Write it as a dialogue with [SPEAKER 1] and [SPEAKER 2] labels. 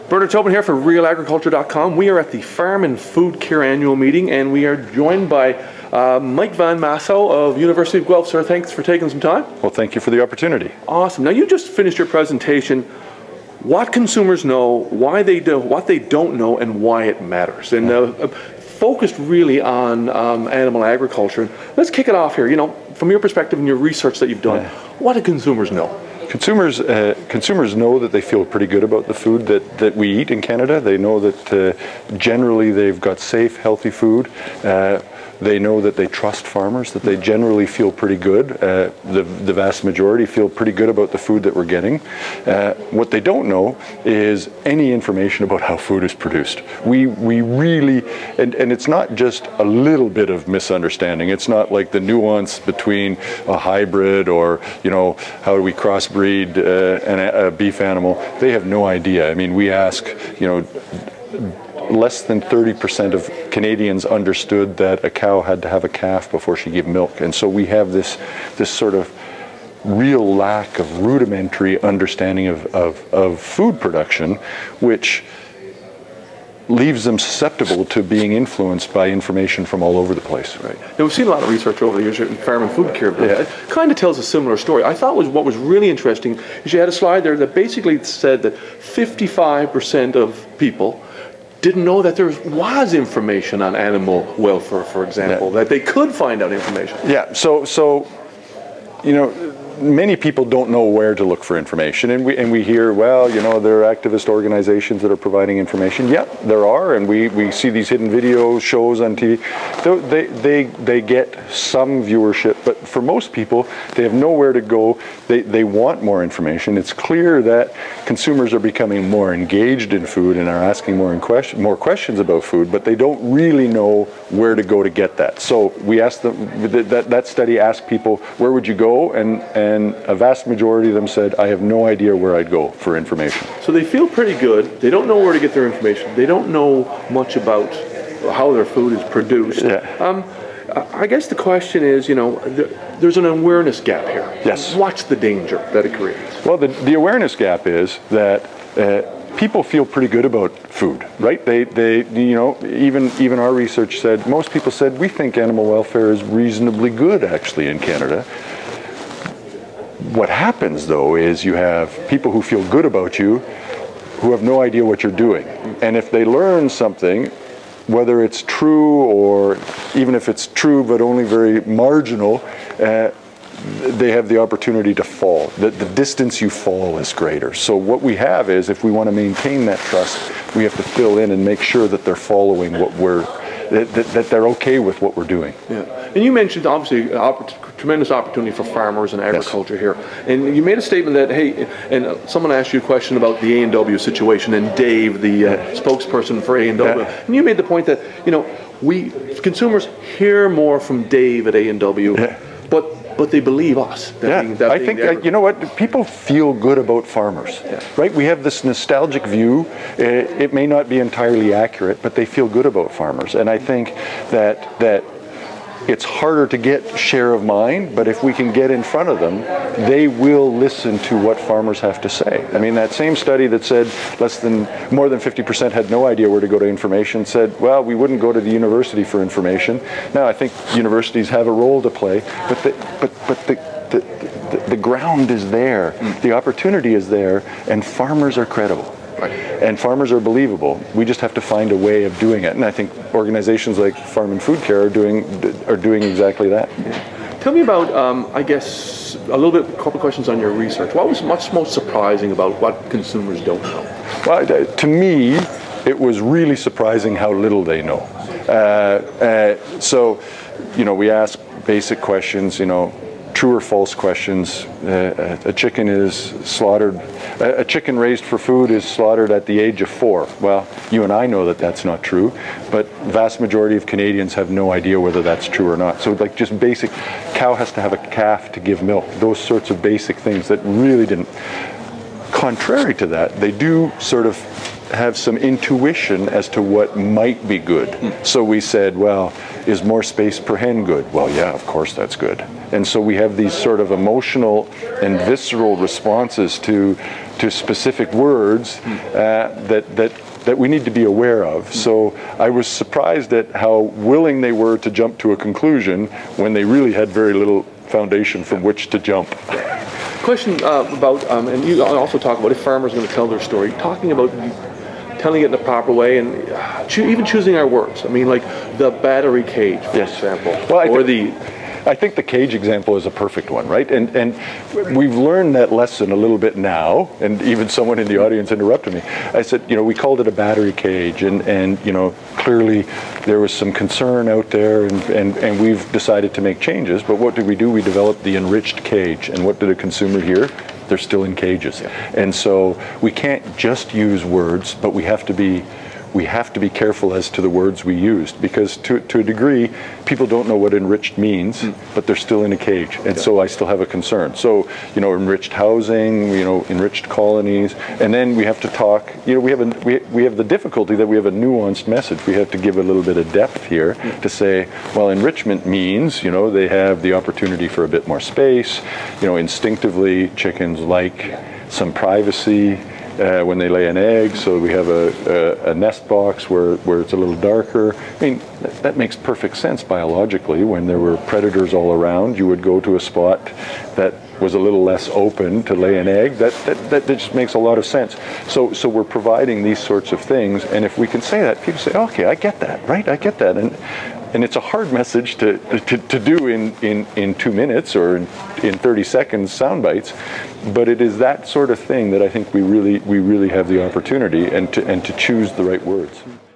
[SPEAKER 1] Bernard Tobin here for RealAgriculture.com. We are at the Farm and Food Care Annual Meeting, and we are joined by Mike Von Massow of University of Guelph. Sir, thanks for taking some time.
[SPEAKER 2] Well, thank you for the opportunity.
[SPEAKER 1] Awesome. Now, you just finished your presentation. What consumers know, why they do, what they don't know, and why it matters. And focused really on animal agriculture. Let's kick it off here. You know, from your perspective and your research that you've done, what do consumers know?
[SPEAKER 2] Consumers know that they feel pretty good about the food that we eat in Canada. They know that generally they've got safe, healthy food. They know that they trust farmers, that they generally feel pretty good. The vast majority feel pretty good about the food that we're getting. What they don't know is any information about how food is produced. We really, and it's not just a little bit of misunderstanding. It's not like the nuance between a hybrid or, you know, how do we crossbreed a beef animal. They have no idea. I mean, we ask, you know, less than 30% of Canadians understood that a cow had to have a calf before she gave milk. And so we have this sort of real lack of rudimentary understanding of food production, which leaves them susceptible to being influenced by information from all over the place.
[SPEAKER 1] Right. Now, we've seen a lot of research over the years in farm and food care. It kind of tells a similar story. I thought what was really interesting is you had a slide there that basically said that 55% of people didn't know that there was information on animal welfare, for example, that they could find out information.
[SPEAKER 2] Yeah, so you know, many people don't know where to look for information, and we hear, well, you know, there are activist organizations that are providing information. Yep, there are, and we see these hidden video shows on TV. They get some viewership, but for most people, they have nowhere to go. They want more information. It's clear that consumers are becoming more engaged in food and are asking more questions about food, but they don't really know where to go to get that. So we asked them, that study asked people, where would you go? And a vast majority of them said, I have no idea where I'd go for information.
[SPEAKER 1] So they feel pretty good. They don't know where to get their information. They don't know much about how their food is produced.
[SPEAKER 2] Yeah.
[SPEAKER 1] I guess the question is, you know, there's an awareness gap here.
[SPEAKER 2] Yes.
[SPEAKER 1] What's the danger that it creates?
[SPEAKER 2] Well, the awareness gap is that people feel pretty good about food, right? They you know, even our research said, most people said, we think animal welfare is reasonably good actually in Canada. What happens though is you have people who feel good about you who have no idea what you're doing. And if they learn something, whether it's true or even if it's true but only very marginal, they have the opportunity to fall. The distance you fall is greater. So what we have is, if we want to maintain that trust, we have to fill in and make sure that they're following what that they're okay with what we're doing.
[SPEAKER 1] Yeah, and you mentioned obviously tremendous opportunity for farmers and agriculture here, and you made a statement that, hey, and someone asked you a question about the A&W situation, and Dave, the spokesperson for A&W, and you made the point that, you know, we consumers hear more from Dave at A&W, but they believe us.
[SPEAKER 2] I think, you know what, people feel good about farmers, right? We have this nostalgic view. It may not be entirely accurate, but they feel good about farmers. And I think that it's harder to get share of mind, but if we can get in front of them, they will listen to what farmers have to say. I mean, that same study that said more than 50% had no idea where to go to information said, well, we wouldn't go to the university for information. Now, I think universities have a role to play, but the ground is there, the opportunity is there, and farmers are credible. Right. And farmers are believable. We just have to find a way of doing it. And I think organizations like Farm and Food Care are doing exactly that.
[SPEAKER 1] Yeah. Tell me about, I guess, a couple questions on your research. What was most surprising about what consumers don't know?
[SPEAKER 2] Well, to me, it was really surprising how little they know. So, you know, we ask basic questions, you know, true or false questions. A chicken is slaughtered. A chicken raised for food is slaughtered at the age of 4. Well, you and I know that that's not true, but the vast majority of Canadians have no idea whether that's true or not. So, like, just basic, cow has to have a calf to give milk. Those sorts of basic things that really didn't. Contrary to that, they do sort of have some intuition as to what might be good. So we said, well, is more space per hen good? Well, yeah, of course that's good. And so we have these sort of emotional and visceral responses to specific words that we need to be aware of. So I was surprised at how willing they were to jump to a conclusion when they really had very little foundation from which to jump.
[SPEAKER 1] Question about, and you also talk about if farmers are going to tell their story, talking about telling it in the proper way and even choosing our words. I mean, like the battery cage, for example,
[SPEAKER 2] well, I think the cage example is a perfect one, right? And we've learned that lesson a little bit now, and even someone in the audience interrupted me. I said, we called it a battery cage, and clearly there was some concern out there, and we've decided to make changes, but what did we do? We developed the enriched cage, and what did a consumer hear? They're still in cages. And so we can't just use words, but we have to be careful as to the words we used, because to a degree, people don't know what enriched means, but they're still in a cage, and so I still have a concern. So, enriched housing, enriched colonies, and then we have to talk. We have the difficulty that we have a nuanced message. We have to give a little bit of depth here to say, well, enrichment means, they have the opportunity for a bit more space. Instinctively, chickens like some privacy. When they lay an egg, so we have a nest box where it's a little darker. I mean, that makes perfect sense biologically. When there were predators all around, you would go to a spot that was a little less open to lay an egg. That just makes a lot of sense. So we're providing these sorts of things, and if we can say that, people say, okay, I get that, right? I get that. And it's a hard message to do in 2 minutes or in 30 seconds sound bites, but it is that sort of thing that I think we really have the opportunity and to choose the right words.